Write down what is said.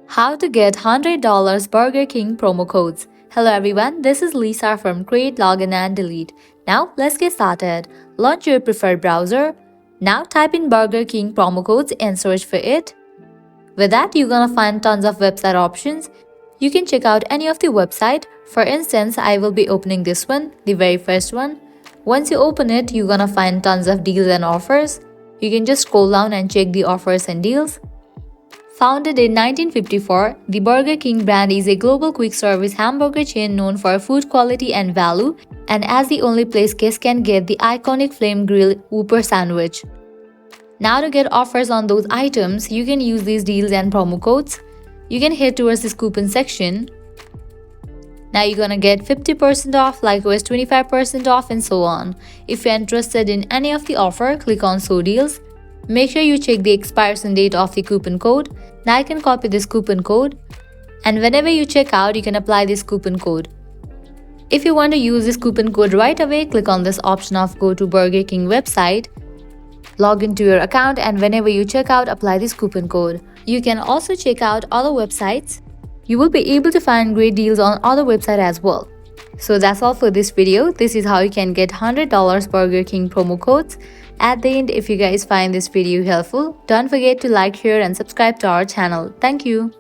How to get $100 Burger King promo codes. Hello everyone, this is Lisa from Create, Login and Delete. Now let's get started. Launch your preferred browser. Now type in Burger King promo codes and search for it. With that, you're gonna find tons of website options. You can check out any of the website. For instance, I will be opening this one, the very first one. Once you open it, you're gonna find tons of deals and offers. You can just scroll down and check the offers and deals. Founded in 1954, the Burger King brand is a global quick-service hamburger chain known for food quality and value, and as the only place guests can get the iconic flame grilled Whopper sandwich. Now to get offers on those items, you can use these deals and promo codes. You can head towards this coupon section. Now you're gonna get 50% off, likewise 25% off and so on. If you're interested in any of the offer, click on Show Deals. Make sure you check the expiration date of the coupon code. Now you can copy this coupon code, and whenever you check out, you can apply this coupon code. If you want to use this coupon code right away, click on this option of Go to Burger King website. Log into your account, and whenever you check out, apply this coupon code. You can also check out other websites. You will be able to find great deals on other websites as well. So that's all for this video. This is how you can get $100 Burger King promo codes. At the end, if you guys find this video helpful, don't forget to like, share and subscribe to our channel. Thank you.